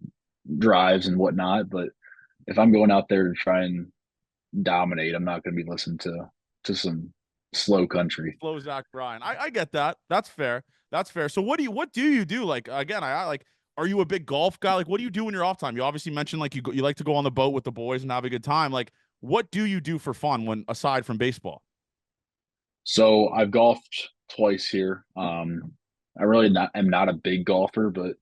[SPEAKER 2] drives and whatnot. But if I'm going out there to try and dominate, I'm not going to be listening to some slow country.
[SPEAKER 1] Flow Zach Bryan. I get that. That's fair. That's fair. So what do you do? Like again, I like. Are you a big golf guy? Like, what do you do in your off time? You obviously mentioned like you like to go on the boat with the boys and have a good time. Like, what do you do for fun when aside from baseball?
[SPEAKER 2] So I've golfed twice here. I really not am not a big golfer, but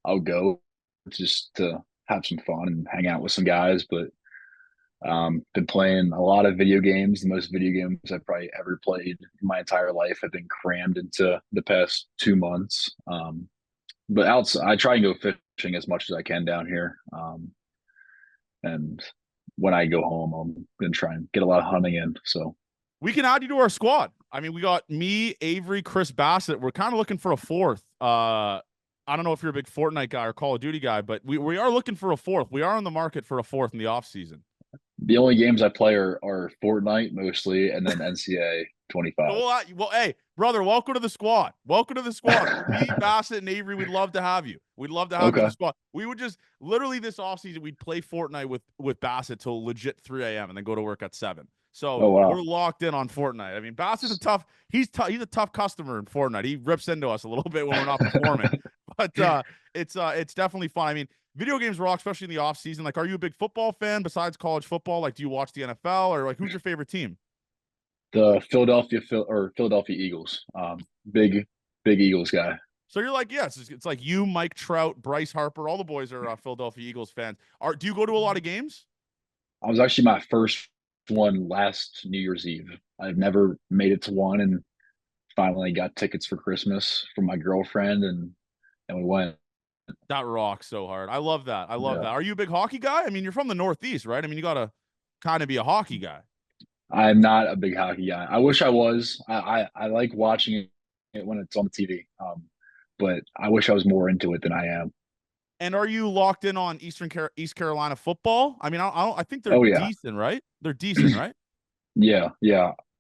[SPEAKER 2] I'll go just to have some fun and hang out with some guys. But been playing a lot of video games. The most video games I've probably ever played in my entire life have been crammed into the past 2 months. But outside, I try and go fishing as much as I can down here. And when I go home, I'm gonna try and get a lot of hunting in. So
[SPEAKER 1] We can add you to our squad. I mean, we got me, Avery, Chris Bassett. We're kind of looking for a fourth. I don't know if you're a big Fortnite guy or Call of Duty guy, but we are looking for a fourth. We are on the market for a fourth in the off season.
[SPEAKER 2] the only games I play are Fortnite mostly, and then NCAA 25.
[SPEAKER 1] Well, hey, brother, welcome to the squad. Welcome to the squad. Me, Bassett, and Avery, we'd love to have you. We'd love to have you in
[SPEAKER 2] Okay.
[SPEAKER 1] the squad. We would just literally this offseason, we'd play Fortnite with Bassett till legit 3 a.m. and then go to work at 7. So
[SPEAKER 2] Oh wow.
[SPEAKER 1] we're locked in on Fortnite. I mean, Bassett's he's a tough customer in Fortnite. He rips into us a little bit when we're not performing. But it's definitely fun. I mean, video games rock, especially in the off season. Like, are you a big football fan besides college football? Like, do you watch the NFL or like who's your favorite team?
[SPEAKER 2] The Philadelphia Eagles. Big Eagles guy.
[SPEAKER 1] So you're like, yes, it's like you, Mike Trout, Bryce Harper, all the boys are Philadelphia Eagles fans. Do you go to a lot of games?
[SPEAKER 2] I was actually my first one last New Year's Eve. I've never made it to one, and finally got tickets for Christmas from my girlfriend, and we went.
[SPEAKER 1] That rocks so hard. I love that. I love
[SPEAKER 2] Yeah.
[SPEAKER 1] that. Are you a big hockey guy? I mean, you're from the Northeast, right? I mean, you gotta kind of be a hockey guy.
[SPEAKER 2] I'm not a big hockey guy. I wish I was. I like watching it when it's on the TV. But I wish I was more into it than I am.
[SPEAKER 1] And are you locked in on East Carolina football? I mean, I think they're
[SPEAKER 2] Oh yeah,
[SPEAKER 1] decent, right? They're decent, right?
[SPEAKER 2] yeah.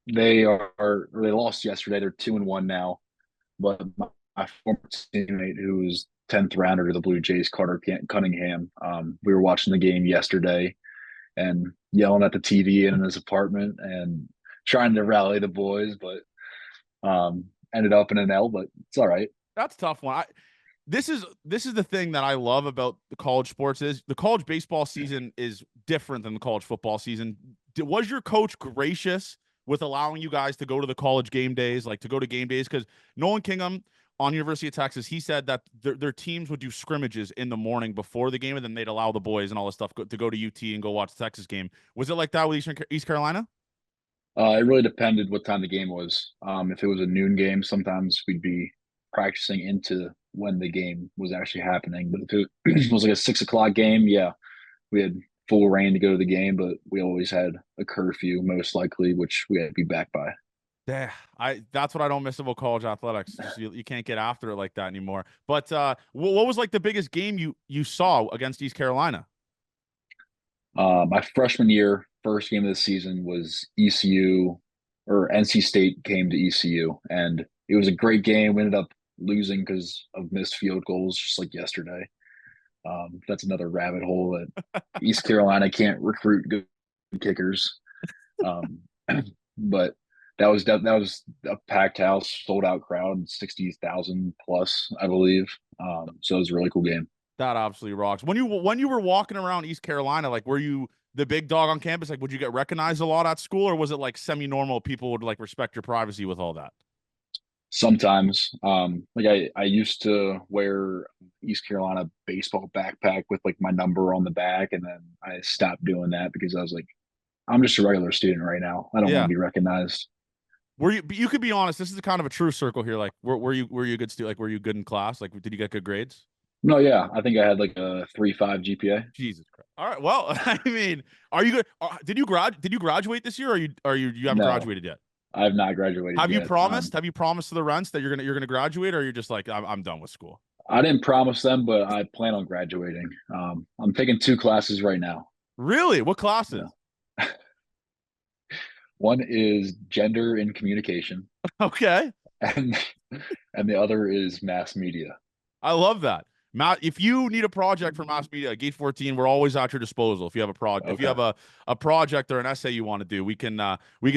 [SPEAKER 2] They lost yesterday. They're 2-1 now. But my former teammate, who was 10th rounder to the Blue Jays, Carter Cunningham, we were watching the game yesterday and yelling at the TV in his apartment and trying to rally the boys, but ended up in an L. But it's all right.
[SPEAKER 1] That's a tough one. This is the thing that I love about the college sports is the college baseball season is different than the college football season. Was your coach gracious with allowing you guys to go to the college game days, like to go to game days? Because Nolan Kingham on University of Texas, he said that their teams would do scrimmages in the morning before the game, and then they'd allow the boys and all this stuff to go to UT and go watch the Texas game. Was it like that with East Carolina?
[SPEAKER 2] It really depended what time the game was. If it was a noon game, sometimes we'd be practicing into when the game was actually happening. But if it was like a 6 o'clock game, yeah, we had full reign to go to the game, but we always had a curfew, most likely, which we had to be back by.
[SPEAKER 1] Yeah, that's what I don't miss about college athletics. You can't get after it like that anymore. But what was like the biggest game you saw against East Carolina?
[SPEAKER 2] My freshman year, first game of the season was ECU, or NC State came to ECU, and it was a great game. We ended up losing because of missed field goals, just like yesterday. That's another rabbit hole that East Carolina can't recruit good kickers. Um, but that was a packed house, sold out crowd, 60,000 plus, I believe. So it was a really cool game.
[SPEAKER 1] That absolutely rocks. When you were walking around East Carolina, like were you the big dog on campus? Like, would you get recognized a lot at school, or was it like semi-normal? People would like respect your privacy with all that.
[SPEAKER 2] Sometimes, like I used to wear East Carolina baseball backpack with like my number on the back, and then I stopped doing that because I was like, I'm just a regular student right now. I don't want
[SPEAKER 1] Yeah.
[SPEAKER 2] to be recognized.
[SPEAKER 1] You could be honest. This is kind of a true circle here. Like, were you a good student? Like, were you good in class? Like, did you get good grades?
[SPEAKER 2] No, yeah, I think I had like a 3.5 GPA.
[SPEAKER 1] Jesus Christ. All right. Well, I mean, are you good? Did you graduate this year, or you haven't
[SPEAKER 2] No,
[SPEAKER 1] graduated yet?
[SPEAKER 2] I have not graduated
[SPEAKER 1] Have you
[SPEAKER 2] yet.
[SPEAKER 1] promised? Have you promised to the rents that you're gonna graduate, or you're just like I'm done with school?
[SPEAKER 2] I didn't promise them, but I plan on graduating. I'm taking 2 classes right now.
[SPEAKER 1] Really? What classes?
[SPEAKER 2] Yeah. One is gender and communication,
[SPEAKER 1] Okay.
[SPEAKER 2] and and the other is mass media.
[SPEAKER 1] I love that. Matt, if you need a project for mass media, Gate 14, we're always at your disposal. If you have a project, if you have a project or an essay you want to do, we can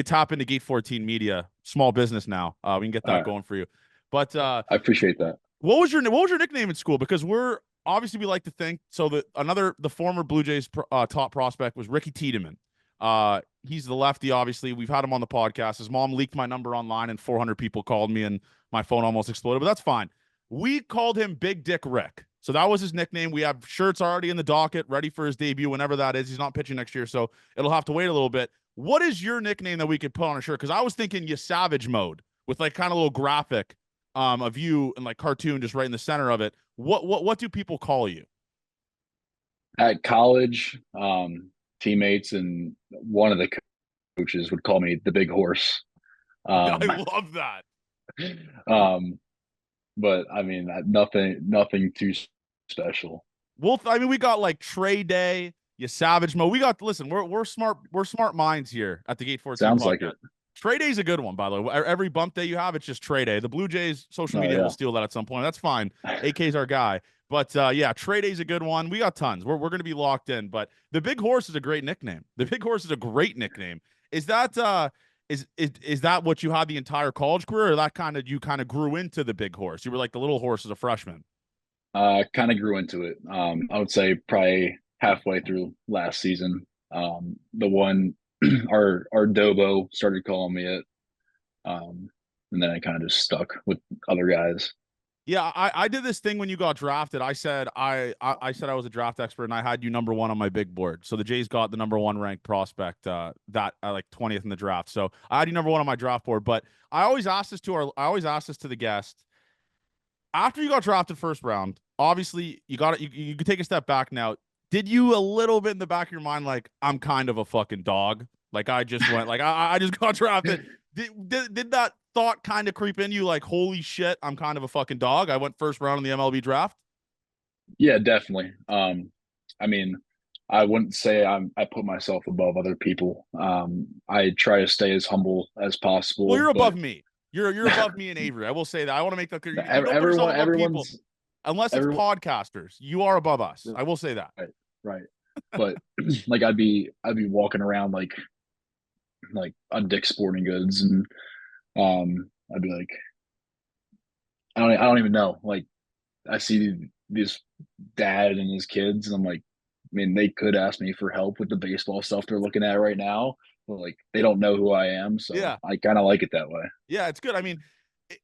[SPEAKER 1] tap into Gate 14 Media, small business now. We can get that going for you. But
[SPEAKER 2] I appreciate that.
[SPEAKER 1] what was your nickname in school? Because we're obviously we like to think so that the former Blue Jays top prospect was Ricky Tiedemann. He's the lefty, obviously. We've had him on the podcast. His mom leaked my number online and 400 people called me and my phone almost exploded, but that's fine. We called him Big Dick Rick. So that was his nickname. We have shirts already in the docket, ready for his debut whenever that is. He's not pitching next year, so it'll have to wait a little bit. What is your nickname that we could put on a shirt? Because I was thinking Yesavage mode with like kind of a little graphic of you and like cartoon just right in the center of it. What do people call you?
[SPEAKER 2] At college, teammates, and one of the coaches would call me the big horse.
[SPEAKER 1] I
[SPEAKER 2] Um,
[SPEAKER 1] love that.
[SPEAKER 2] um, but I mean, nothing too special.
[SPEAKER 1] Well, I mean, we got like Trey Day, Yesavage Mo. We got listen. We're smart minds here at the Gate 14
[SPEAKER 2] Sounds like
[SPEAKER 1] podcast.
[SPEAKER 2] it.
[SPEAKER 1] Trey Day's a good one, by the way. Every bump day you have, it's just Trey Day. The Blue Jays social
[SPEAKER 2] Oh
[SPEAKER 1] media will
[SPEAKER 2] yeah.
[SPEAKER 1] steal that at some point. That's fine. AK's our guy. But yeah, Trey Day's a good one. We got tons. We're going to be locked in. But the Big Horse is a great nickname. The Big Horse is a great nickname. Is that is that what you had the entire college career, or that kind of you kind of grew into the Big Horse? You were like the little horse as a freshman.
[SPEAKER 2] Kind of grew into it. I would say probably halfway through last season. The one our Dobo started calling me it. And then I kind of just stuck with other guys.
[SPEAKER 1] Yeah, I did this thing when you got drafted. I said I said I was a draft expert and I had you number one on my big board. So the Jays got the number one ranked prospect that like 20th in the draft. So I had you number one on my draft board. But I always ask this to the guest. After you got drafted first round, obviously you got it. You could take a step back now. Did you a little bit in the back of your mind like I'm kind of a fucking dog? Like I just went like I just got drafted. Did that thought kind of creep in you like holy shit, I'm kind of a fucking dog? I went first round in the MLB draft.
[SPEAKER 2] Yeah, definitely. I mean, I wouldn't say I put myself above other people. I try to stay as humble as
[SPEAKER 1] Well,
[SPEAKER 2] possible,
[SPEAKER 1] you're
[SPEAKER 2] but
[SPEAKER 1] above me. You're above me and Avery. I will say that. I want to make that clear. You don't put yourself
[SPEAKER 2] everyone
[SPEAKER 1] above people
[SPEAKER 2] everyone's
[SPEAKER 1] unless it's
[SPEAKER 2] everyone
[SPEAKER 1] podcasters. You are above us. I will say that.
[SPEAKER 2] right, right. But like I'd be walking around like on Dick's Sporting Goods, and I'd be like, I don't even know. Like I see this dad and his kids, and I'm like, I mean, they could ask me for help with the baseball stuff they're looking at right now, but like they don't know who I am, so
[SPEAKER 1] Yeah.
[SPEAKER 2] I kind of like it that way.
[SPEAKER 1] Yeah, it's good. I mean,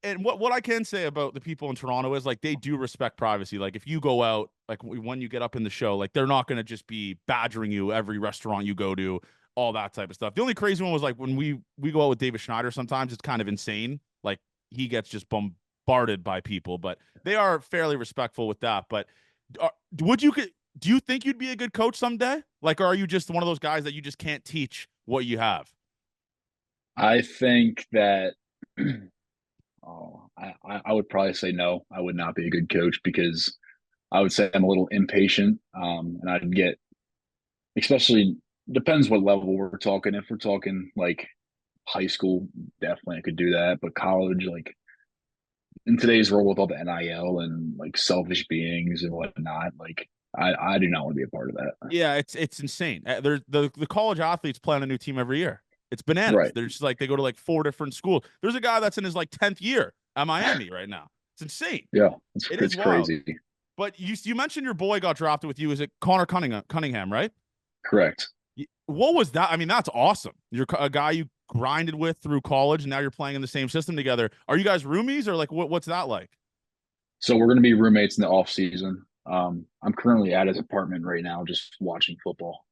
[SPEAKER 1] and what I can say about the people in Toronto is like they do respect privacy. Like if you go out, like when you get up in the show, like they're not going to just be badgering you every restaurant you go to, all that type of stuff. The only crazy one was like when we go out with David Schneider. Sometimes it's kind of insane. Like he gets just bombarded by people, but they are fairly respectful with that. But would you do you think you'd be a good coach someday? Like, or are you just one of those guys that you just can't teach what you have?
[SPEAKER 2] I think that oh, I would probably say no. I would not be a good coach because I would say I'm a little impatient, and I'd get, especially depends what level we're talking. If we're talking like high school, definitely I could do that. But college, like in today's world with all the NIL and like selfish beings and whatnot, like I do not want to be a part of that.
[SPEAKER 1] Yeah, it's insane. There's the college athletes play on a new team every year. It's bananas.
[SPEAKER 2] Right.
[SPEAKER 1] They're just like they go to like four different schools. There's a guy that's in his like 10th year at Miami right now. It's insane.
[SPEAKER 2] Yeah,
[SPEAKER 1] It is
[SPEAKER 2] it's
[SPEAKER 1] wild.
[SPEAKER 2] crazy.
[SPEAKER 1] But you mentioned your boy got drafted with you. Is it Connor Cunningham, right?
[SPEAKER 2] Correct.
[SPEAKER 1] What was that? I mean, that's awesome. You're a guy you grinded with through college, and now you're playing in the same system together. Are you guys roomies or like what's that like?
[SPEAKER 2] So we're going to be roommates in the off season. I'm currently at his apartment right now, just watching football.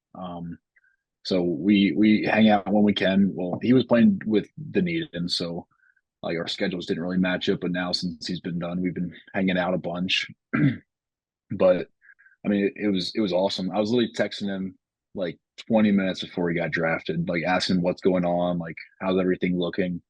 [SPEAKER 2] So we hang out when we can. Well, he was playing with Dunedin, so like our schedules didn't really match up. But now since he's been done, we've been hanging out a bunch. But I mean, it was awesome. I was literally texting him like 20 minutes before he got drafted, like asking what's going on, like how's everything looking.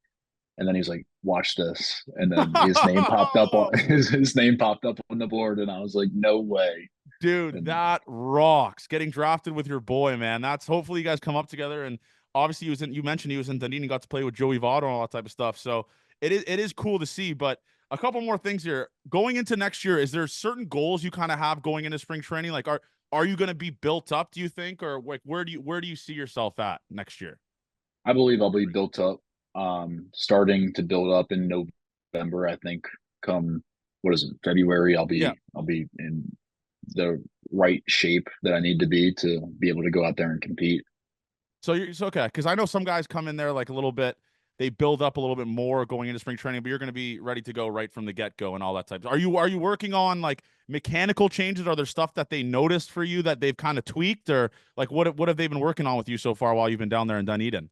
[SPEAKER 2] And then he's like, "Watch this," and then his name popped up on his name popped up on the board, and I was like, "No way!"
[SPEAKER 1] Dude,
[SPEAKER 2] And
[SPEAKER 1] that rocks. Getting drafted with your boy, man. That's hopefully you guys come up together. And obviously, you mentioned he was in Dunedin, got to play with Joey Votto and all that type of stuff. So it is cool to see. But a couple more things here. Going into next year, is there certain goals you kind of have going into spring training? Like, are you going to be built up? Do you think, or like where do you see yourself at next year?
[SPEAKER 2] I believe I'll be built up, starting to build up in November. I think come what is it, February?
[SPEAKER 1] Yeah.
[SPEAKER 2] I'll be in the right shape that I need to be able to go out there and compete.
[SPEAKER 1] So it's okay because I know some guys come in there like a little bit. They build up a little bit more going into spring training, but you're going to be ready to go right from the get go and all that type. Are you working on like mechanical changes? Are there stuff that they noticed for you that they've kind of tweaked, or like what have they been working on with you so far while you've been down there in Dunedin?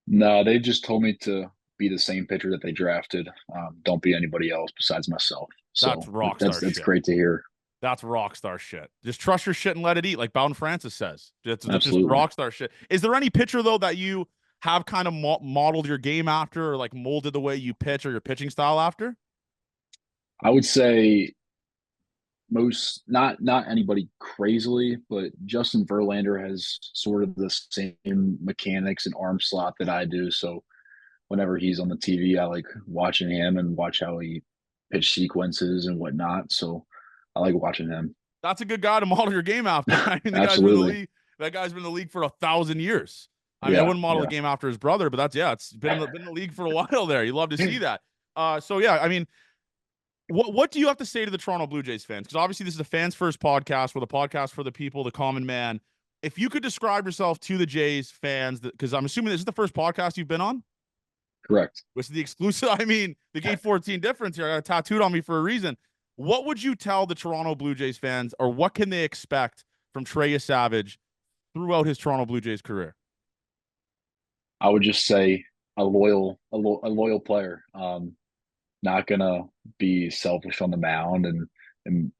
[SPEAKER 2] No, they just told me to be the same pitcher that they drafted. Don't be anybody else besides myself.
[SPEAKER 1] That's
[SPEAKER 2] So
[SPEAKER 1] rock
[SPEAKER 2] that's
[SPEAKER 1] star
[SPEAKER 2] that's
[SPEAKER 1] shit.
[SPEAKER 2] great to hear.
[SPEAKER 1] That's rock star shit. Just trust your shit and let it eat, like Bowden Francis says. That's just
[SPEAKER 2] Absolutely.
[SPEAKER 1] rock star shit. Is there any pitcher though that you have kind of modeled your game after, or like molded the way you pitch or your pitching style after?
[SPEAKER 2] I would say most not anybody crazily, but Justin Verlander has sort of the same mechanics and arm slot that I do. So whenever he's on the TV, I like watching him and watch how he pitch sequences and whatnot. So I like watching him.
[SPEAKER 1] That's a good guy to model your game after. I mean, the guy's been in the
[SPEAKER 2] Absolutely.
[SPEAKER 1] league. That guy's been in the league for 1,000 years. I mean, I
[SPEAKER 2] Yeah.
[SPEAKER 1] wouldn't model the
[SPEAKER 2] Yeah.
[SPEAKER 1] game after his brother, but it's been in the league for a while there. You love to see that. So yeah, I mean, what do you have to say to the Toronto Blue Jays fans? Because obviously this is a fans first podcast, with a podcast for the people, the common man. If you could describe yourself to the Jays fans, because I'm assuming this is the first podcast you've been on.
[SPEAKER 2] Correct.
[SPEAKER 1] Which is the exclusive. I mean, the Gate 14 difference here. I got it tattooed on me for a reason. What would you tell the Toronto Blue Jays fans, or what can they expect from Trey Yesavage throughout his Toronto Blue Jays career?
[SPEAKER 2] I would just say a loyal player. Not gonna be selfish on the mound and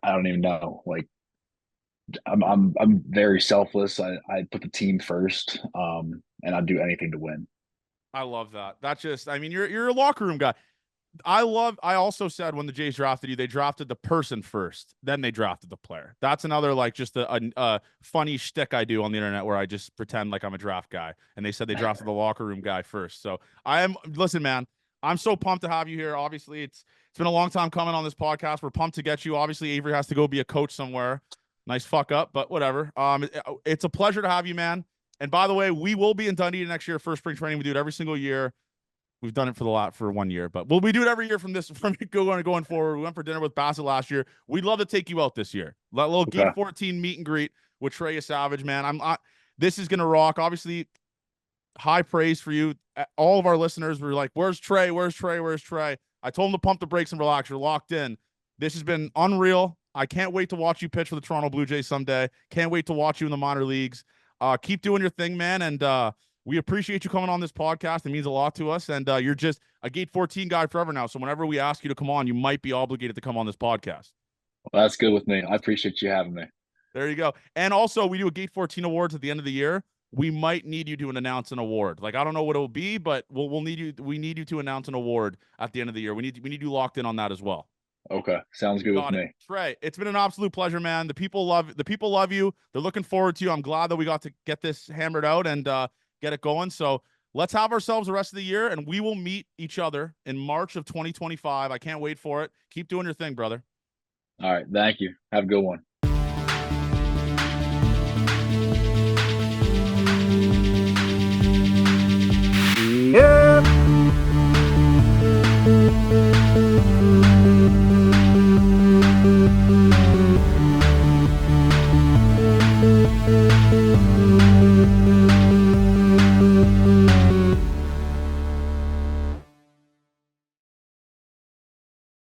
[SPEAKER 2] I don't even know. Like I'm very selfless. I put the team first, and I'd do anything to win.
[SPEAKER 1] I love that. That's just, I mean, you're a locker room guy. I also said when the Jays drafted you, they drafted the person first, then they drafted the player. That's another, like, just a funny shtick I do on the internet where I just pretend like I'm a draft guy. And they said they drafted the locker room guy first. So listen, man, I'm so pumped to have you here. Obviously, it's been a long time coming on this podcast. We're pumped to get you. Obviously, Avery has to go be a coach somewhere. Nice fuck up, but whatever. It's a pleasure to have you, man. And by the way, we will be in Dundee next year for spring training. We do it every single year. We've done it for 1 year, but we do it every year from going forward. We went for dinner with Bassett last year. We'd love to take you out this year. That little
[SPEAKER 2] Okay.
[SPEAKER 1] Gate 14 meet and greet with Trey Yesavage, man. This is gonna rock. Obviously, high praise for you. All of our listeners were like, "Where's Trey? Where's Trey? Where's Trey?" I told them to pump the brakes and relax. You're locked in. This has been unreal. I can't wait to watch you pitch for the Toronto Blue Jays someday. Can't wait to watch you in the minor leagues. Keep doing your thing, man, and we appreciate you coming on this podcast. It means a lot to us. And you're just a Gate 14 guy forever now. So whenever we ask you to come on, you might be obligated to come on this podcast.
[SPEAKER 2] Well, that's good with me. I appreciate you having me.
[SPEAKER 1] There you go. And also, we do a Gate 14 awards at the end of the year. We might need you to announce an award. Like, I don't know what it will be, but we'll need you. We need you to announce an award at the end of the year. We need you locked in on that as well.
[SPEAKER 2] Okay. Sounds good with me.
[SPEAKER 1] Trey, it's been an absolute pleasure, man. The people love you. They're looking forward to you. I'm glad that we got to get this hammered out and get it going. So let's have ourselves the rest of the year, and we will meet each other in March of 2025. I can't wait for it. Keep doing your thing, brother.
[SPEAKER 2] All right. Thank you. Have a good one.
[SPEAKER 3] Yeah.